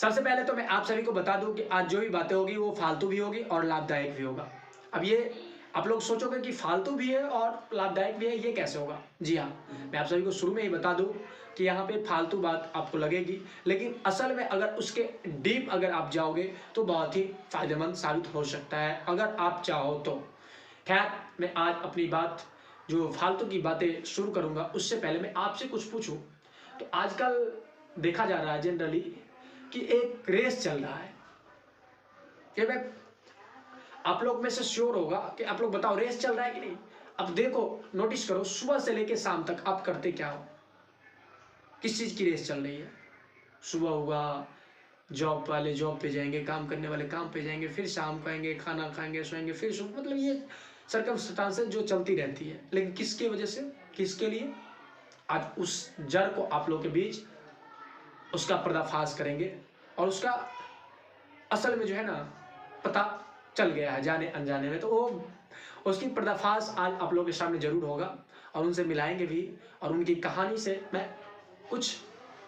सबसे पहले तो मैं आप सभी को बता दूं कि आज जो भी बातें होगी वो फालतू भी होगी और लाभदायक भी होगा। अब ये आप लोग सोचोगे कि फालतू भी है और लाभदायक भी है, ये कैसे होगा? जी हाँ, मैं आप सभी को शुरू में ही बता दूं कि यहाँ पे फालतू बात आपको लगेगी, लेकिन असल में अगर उसके डीप अगर आप जाओगे तो बहुत ही फायदेमंद साबित हो सकता है, अगर आप चाहो तो। खैर, मैं आज अपनी बात जो फालतू की बातें शुरू करूंगा उससे पहले मैं आपसे कुछ पूछूं। तो आजकल देखा जा रहा है जनरली कि एक रेस चल रहा है। ये मैं आप लोग में से श्योर होगा कि आप लोग बताओ रेस चल रहा है कि नहीं। अब देखो, नोटिस करो, सुबह से लेकर शाम तक आप करते क्या हो? किस चीज की रेस चल रही है? सुबह हुआ, जॉब वाले जॉब पे जाएंगे, काम करने वाले काम पे जाएंगे, फिर शाम को आएंगे, खाना खाएंगे, सोएंगे, फिर सुबह, मतलब ये सर्कमस्टांसेस जो चलती रहती है। लेकिन किसकी वजह से, किसके लिए? आज उस जड़ को आप लोग के बीच उसका पर्दाफाश करेंगे और उसका असल में जो है ना पता चल गया है जाने अनजाने में, तो वो उसकी पर्दाफाश आज आप लोगों के सामने जरूर होगा और उनसे मिलाएंगे भी। और उनकी कहानी से मैं कुछ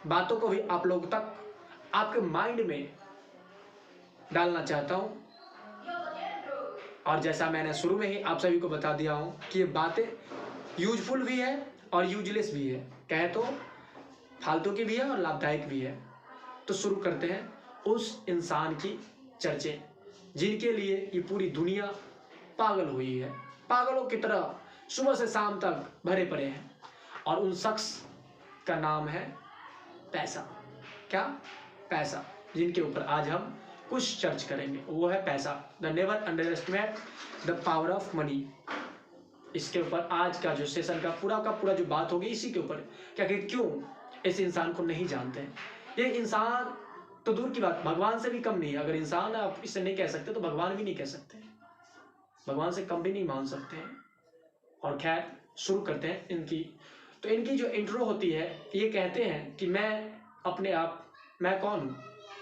बातों को भी आप लोगों तक आपके माइंड में डालना चाहता हूं। और जैसा मैंने शुरू में ही आप सभी को बता दिया हूं कि ये बातें यूजफुल भी है और यूजलेस भी है, कहे तो फालतू की भी है और लाभदायक भी है। तो शुरू करते हैं उस इंसान की चर्चे जिनके लिए ये पूरी दुनिया पागल हुई है, पागलों की तरह सुबह से शाम तक भरे पड़े हैं। और उन शख्स का नाम है पैसा। क्या? पैसा, जिनके ऊपर आज हम कुछ चर्च करेंगे, वो है पैसा। The never under estimate the power of money. इसके ऊपर आज का जो सेशन का पूरा जो बात होगी इसी के ऊपर। क्या कि क्यों इस इंसान को नहीं जानते हैं? ये इंसान तो दूर की बात, भगवान से भी कम नहीं है। अगर इंसान आप इसे नहीं कह सकते तो भगवान भी नहीं कह सकते, भगवान से कम भी नहीं मान सकते हैं। और खैर, शुरू करते हैं इनकी। तो इनकी जो इंट्रो होती है, ये कहते हैं कि मैं अपने आप, मैं कौन हूँ।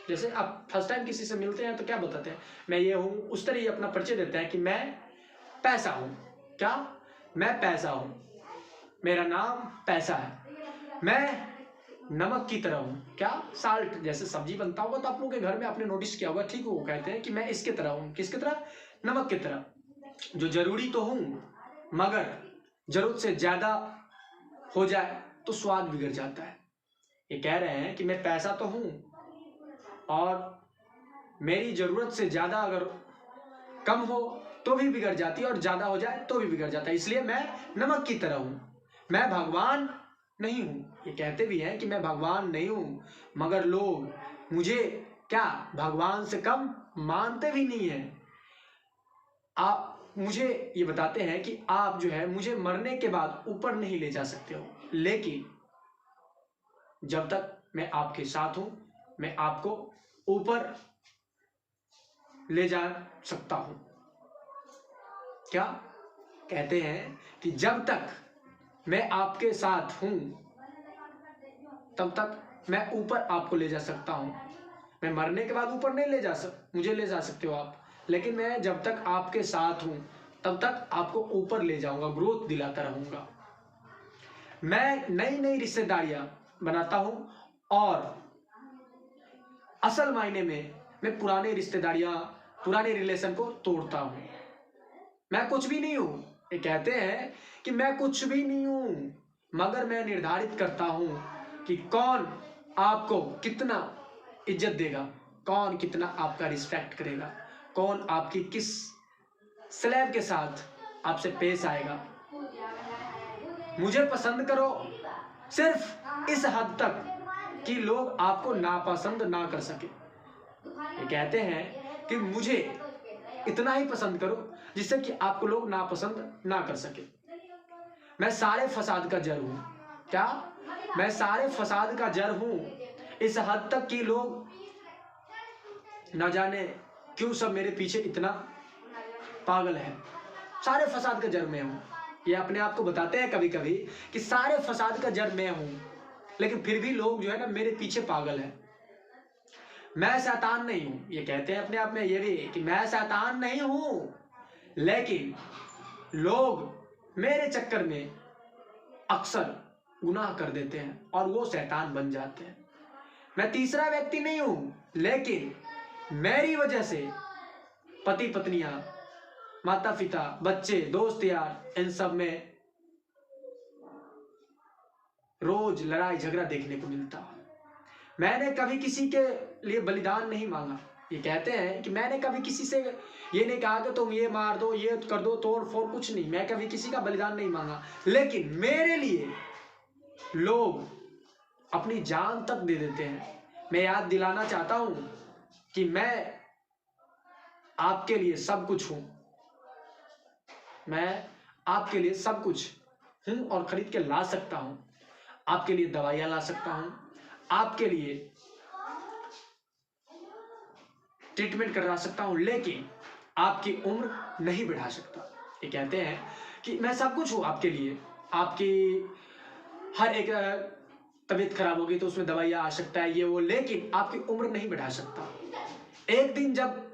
जैसे आप फर्स्ट टाइम किसी से मिलते हैं तो क्या बताते हैं, मैं ये हूँ, उस तरह ही अपना परिचय देते हैं कि मैं पैसा हूँ। क्या? मैं पैसा हूँ, मेरा नाम पैसा है, मैं नमक की तरह हूँ। क्या? साल्ट। जैसे सब्जी बनता होगा तो आप लोगों के घर में आपने नोटिस किया होगा, ठीक है? वो कहते हैं कि मैं इसके तरह हूँ। किसकी तरह? नमक की तरह, जो जरूरी तो हूँ मगर जरूरत से ज्यादा हो जाए तो स्वाद बिगड़ जाता है। ये कह रहे हैं कि मैं पैसा तो हूं और मेरी जरूरत से ज्यादा अगर कम हो तो भी बिगड़ जाती है और ज्यादा हो जाए तो भी बिगड़ जाता है, इसलिए मैं नमक की तरह हूं, मैं भगवान नहीं हूं। ये कहते भी हैं कि मैं भगवान नहीं हूं, मगर लोग मुझे क्या भगवान से कम मानते भी नहीं है। आप मुझे ये बताते हैं कि आप जो है मुझे मरने के बाद ऊपर नहीं ले जा सकते हो, लेकिन जब तक मैं आपके साथ हूं मैं आपको ऊपर ले जा सकता हूं। क्या? कहते हैं कि जब तक मैं आपके साथ हूं तब तक मैं ऊपर आपको ले जा सकता हूं। मैं मरने के बाद ऊपर नहीं ले जा मुझे ले जा सकते हो आप, लेकिन मैं जब तक आपके साथ हूं तब तक आपको ऊपर ले जाऊंगा, ग्रोथ दिलाता रहूंगा। मैं नई नई रिश्तेदारियां बनाता हूं और असल मायने में मैं पुराने रिश्तेदारियां, पुराने रिलेशन को तोड़ता हूं। मैं कुछ भी नहीं हूं। ये कहते हैं कि मैं कुछ भी नहीं हूं, मगर मैं निर्धारित करता हूं कि कौन आपको कितना इज्जत देगा, कौन कितना आपका रिस्पेक्ट करेगा, कौन आपकी किस स्लैब के साथ आपसे पेश आएगा। मुझे पसंद करो सिर्फ इस हद तक कि लोग आपको नापसंद ना कर सके। ये कहते हैं कि मुझे इतना ही पसंद करो जिससे कि आपको लोग नापसंद ना कर सके। मैं सारे फसाद का जड़ हूं। क्या? मैं सारे फसाद का जड़ हूं, इस हद तक कि लोग ना जाने क्यों सब मेरे पीछे इतना पागल है। सारे फसाद का जड़ मैं हूं। ये अपने आप को बताते हैं कभी कभी कि सारे फसाद का जड़ मैं हूं, लेकिन फिर भी लोग जो है ना मेरे पीछे पागल है। मैं शैतान नहीं हूं। ये कहते हैं अपने आप में ये भी कि मैं शैतान नहीं हूं, लेकिन लोग मेरे चक्कर में अक्सर गुनाह कर देते हैं और वो शैतान बन जाते हैं। मैं तीसरा व्यक्ति नहीं हूं, लेकिन मेरी वजह से पति पत्नियां, माता पिता, बच्चे, दोस्त यार, इन सब में रोज लड़ाई झगड़ा देखने को मिलता। मैंने कभी किसी के लिए बलिदान नहीं मांगा। ये कहते हैं कि मैंने कभी किसी से ये नहीं कहा कि तुम ये मार दो, ये कर दो, तोड़ फोड़, कुछ नहीं। मैं कभी किसी का बलिदान नहीं मांगा, लेकिन मेरे लिए लोग अपनी जान तक दे देते हैं। मैं याद दिलाना चाहता हूं कि मैं आपके लिए सब कुछ हूं। मैं आपके लिए सब कुछ हूं और खरीद के ला सकता हूं। आपके लिए दवाइयां ला सकता हूं, आपके लिए ट्रीटमेंट करा सकता हूं, लेकिन आपकी उम्र नहीं बढ़ा सकता। ये कहते हैं कि मैं सब कुछ हूं आपके लिए। आपकी हर एक तबीयत खराब होगी तो उसमें दवाइयां आ सकता है, ये वो, लेकिन आपकी उम्र नहीं बढ़ा सकता। एक दिन जब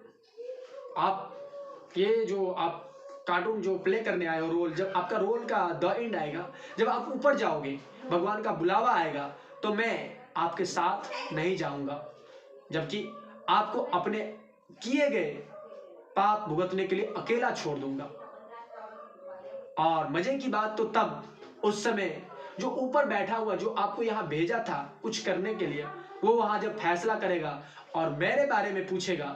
आप ये जो आप कार्टून जो प्ले करने आए हो रोल, जब आपका रोल का द एंड आएगा, जब आप ऊपर जाओगे, भगवान का बुलावा आएगा, तो मैं आपके साथ नहीं जाऊंगा, जबकि आपको अपने किए गए पाप भुगतने के लिए अकेला छोड़ दूंगा। और मजे की बात तो तब, उस समय जो ऊपर बैठा हुआ, जो आपको यहां भेजा था कुछ करने के लिए, वो वहां जब फैसला करेगा और मेरे बारे में पूछेगा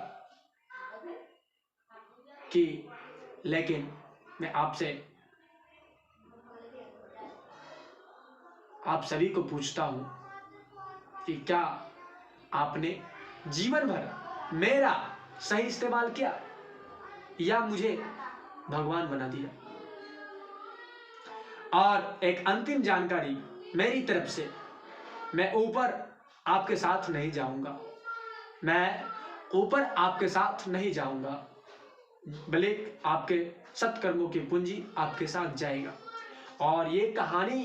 कि लेकिन मैं आपसे, आप सभी को पूछता हूं कि क्या आपने जीवन भर मेरा सही इस्तेमाल किया या मुझे भगवान बना दिया। और एक अंतिम जानकारी मेरी तरफ से, मैं ऊपर आपके साथ नहीं जाऊंगा, मैं ऊपर आपके साथ नहीं जाऊंगा, भले आपके सत्कर्मों की पूंजी आपके साथ जाएगा। और ये कहानी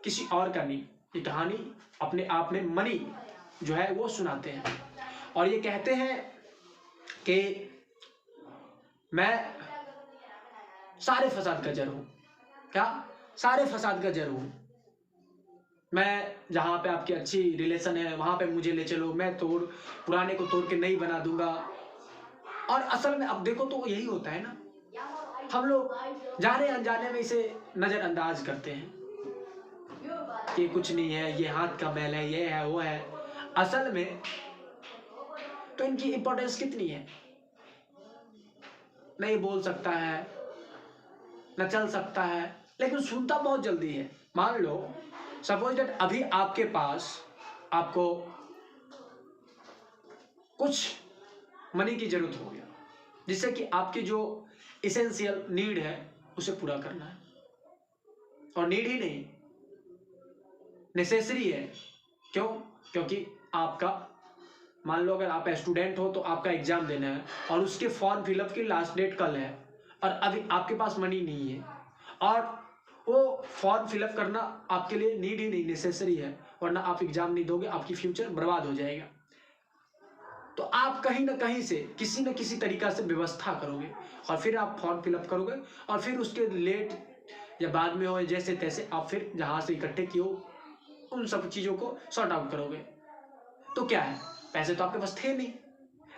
किसी और का नहीं, ये कहानी अपने आप में मनी जो है वो सुनाते हैं और ये कहते हैं कि मैं सारे फसाद का जड़ हूं। क्या? सारे फसाद का जड़ हूं। मैं जहां पे आपकी अच्छी रिलेशन है वहां पे मुझे ले चलो, मैं पुराने को तोड़ के नई बना दूंगा। और असल में अब देखो तो यही होता है ना, हम लोग जाने अनजाने में इसे नजरअंदाज करते हैं कि कुछ नहीं है, ये हाथ का मैल है, ये है, वो है। असल में तो इनकी इंपॉर्टेंस कितनी है। नहीं बोल सकता है, न चल सकता है, लेकिन सुनता बहुत जल्दी है। मान लो सपोज दैट अभी आपके पास आपको कुछ मनी की जरूरत हो गया, जिससे कि आपकी जो इसेंशियल नीड है उसे पूरा करना है। और नीड ही नहीं, नेसेसरी है। क्यों? क्योंकि आपका, मान लो अगर आप स्टूडेंट हो तो आपका एग्जाम देना है और उसके फॉर्म फिलअप की लास्ट डेट कल है और अभी आपके पास मनी नहीं है, और वो फॉर्म फिलअप करना आपके लिए नीड ही नहीं, नेसेसरी है, वरना आप एग्जाम नहीं दोगे, आपकी फ्यूचर बर्बाद हो जाएगा। तो आप कहीं ना कहीं से किसी न किसी तरीका से व्यवस्था करोगे और फिर आप फॉर्म फिलअप करोगे और फिर उसके लेट या बाद में हो, जैसे तैसे आप फिर जहां से इकट्ठे किए हो उन सब चीजों को सॉर्ट आउट करोगे। तो क्या है, पैसे तो आपके पास थे नहीं,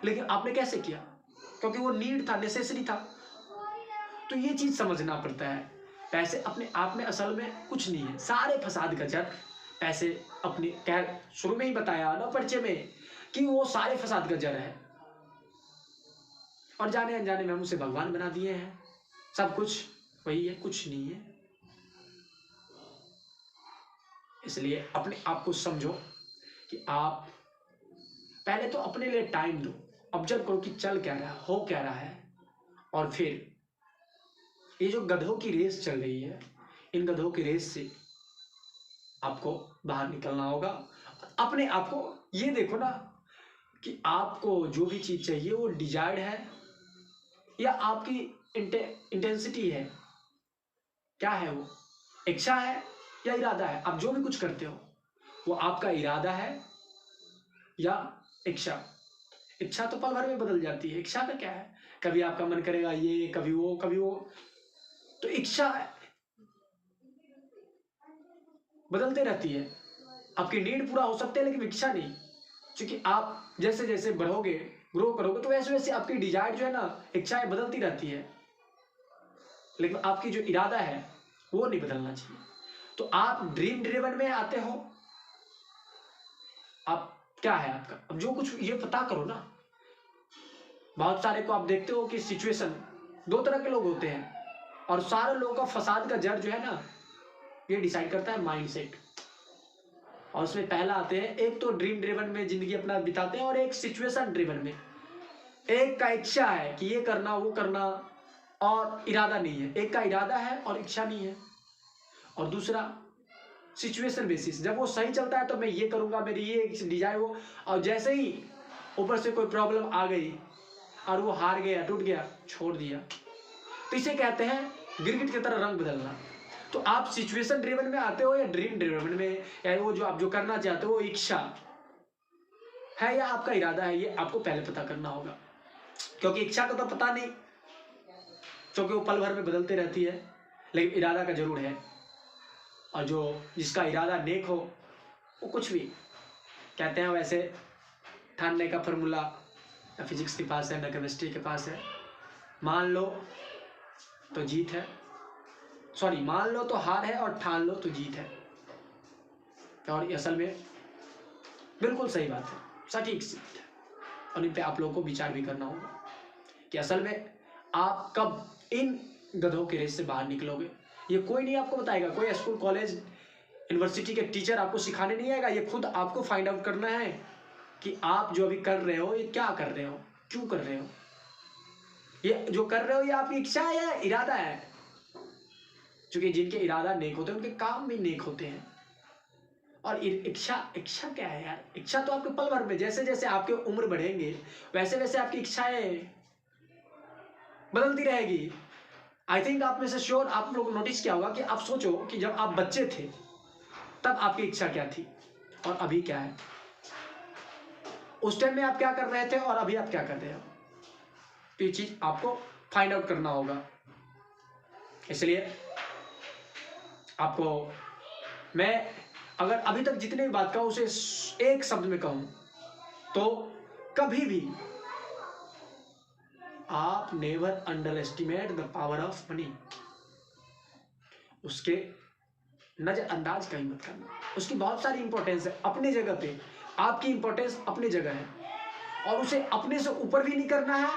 लेकिन आपने कैसे किया? क्योंकि वो नीड था, नेसेसरी था। तो ये चीज समझना पड़ता है, पैसे अपने आप में असल में कुछ नहीं है, सारे फसाद का जड़ पैसे। अपनी कह शुरू में ही बताया ना परिचय में कि वो सारे फसाद का जड़ है, और जाने अनजाने में हम उसे भगवान बना दिए हैं। सब कुछ वही है, कुछ नहीं है। इसलिए अपने आप को समझो कि आप पहले तो अपने लिए टाइम दो, ऑब्जर्व करो कि चल क्या रहा है, हो क्या रहा है, और फिर ये जो गधों की रेस चल रही है, इन गधों की रेस से आपको बाहर निकलना होगा। अपने आप को ये देखो ना कि आपको जो भी चीज चाहिए वो डिजायर्ड है या आपकी इंटेंसिटी है, क्या है वो, इच्छा है या इरादा है। आप जो भी कुछ करते हो वो आपका इरादा है या इच्छा। इच्छा तो पल भर में बदल जाती है, इच्छा का क्या है, कभी आपका मन करेगा ये, कभी वो, कभी वो। तो इच्छा बदलते रहती है। आपकी नीड पूरा हो सकते हैं लेकिन इच्छा नहीं, क्योंकि आप जैसे जैसे बढ़ोगे, ग्रो करोगे, तो वैसे वैसे आपकी डिजायर जो है ना, इच्छाएं बदलती रहती है, लेकिन आपकी जो इरादा है वो नहीं बदलना चाहिए। तो आप ड्रीम ड्रिवन में आते हो, आप क्या है आपका, अब जो कुछ ये पता करो ना। बहुत सारे को आप देखते हो कि सिचुएशन, दो तरह के लोग होते हैं, और सारे लोगों का फसाद का जड़ जो है ना, ये डिसाइड करता है माइंडसेट। और उसमें पहला आते हैं, एक तो ड्रीम ड्रिवन में जिंदगी अपना बिताते हैं, और एक सिचुएशन ड्रिवन में। एक का इच्छा है कि ये करना वो करना, और इरादा नहीं है। एक का इरादा है और इच्छा नहीं है। और दूसरा सिचुएशन बेसिस, जब वो सही चलता है तो मैं ये करूंगा, मेरी ये डिजायर हो, और जैसे ही ऊपर से कोई प्रॉब्लम आ गई और वो हार गया, टूट गया, छोड़ दिया, तो इसे कहते हैं गिरगिट की तरह रंग बदलना। तो आप सिचुएशन ड्रिवन में आते हो या ड्रीम ड्रिवन में, या वो जो आप जो करना चाहते हो वो इच्छा है या आपका इरादा है, ये आपको पहले पता करना होगा। क्योंकि इच्छा का तो पता नहीं, क्योंकि वो पल भर में बदलती रहती है, लेकिन इरादा का जरूर है। और जो जिसका इरादा नेक हो, वो कुछ भी कहते हैं वैसे ठानने का फॉर्मूला न फिजिक्स के पास है न केमिस्ट्री के पास है। मान लो तो जीत है, सॉरी मान लो तो हार है, और ठान लो तो जीत है। और असल में बिल्कुल सही बात है, सटीक सी बात है। और इन पे आप लोगों को विचार भी करना होगा कि असल में आप कब इन गधों के रेस से बाहर निकलोगे। ये कोई नहीं आपको बताएगा, कोई स्कूल कॉलेज यूनिवर्सिटी के टीचर आपको सिखाने नहीं आएगा। ये खुद आपको फाइंड आउट करना है कि आप जो अभी कर रहे हो ये क्या कर रहे हो, क्यों कर रहे हो। ये जो कर रहे हो ये आपकी इच्छा है या इरादा है। क्योंकि जिनके इरादा नेक होते हैं उनके काम भी नेक होते हैं। और इच्छा क्या है यार, इच्छा तो आपके पल भर में, जैसे जैसे आपके उम्र बढ़ेंगे वैसे वैसे आपकी इच्छाएं बदलती रहेगी। आई थिंक आप में से श्योर आप लोग नोटिस किया होगा कि आप सोचो कि जब आप बच्चे थे तब आपकी इच्छा क्या थी और अभी क्या है। उस टाइम में आप क्या कर रहे थे और अभी आप क्या कर रहे हो, तो ये चीज आपको फाइंड आउट करना होगा। इसलिए आपको मैं अगर अभी तक जितने भी बात कहूं उसे एक शब्द में कहूं तो कभी भी आप never under estimate the power of money. उसके नजरअंदाज कहीं मत करना। उसकी बहुत सारी इंपॉर्टेंस है अपनी जगह पे, आपकी इंपॉर्टेंस अपनी जगह है, और उसे अपने से ऊपर भी नहीं करना है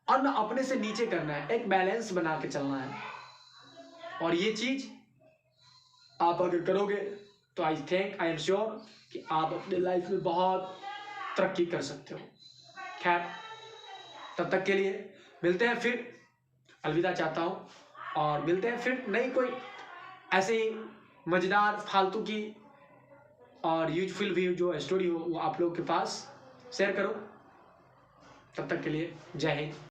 और ना अपने से नीचे करना है। एक बैलेंस बना के चलना है, और ये चीज आप अगर करोगे तो आई एम श्योर कि आप अपने लाइफ में बहुत तरक्की कर सकते हो। खैर, तब तक के लिए मिलते हैं फिर, अलविदा चाहता हूँ, और मिलते हैं फिर नई कोई ऐसे ही मजेदार फालतू की और यूजफुल भी जो स्टोरी हो वो आप लोगों के पास शेयर करो। तब तक के लिए जय हिंद।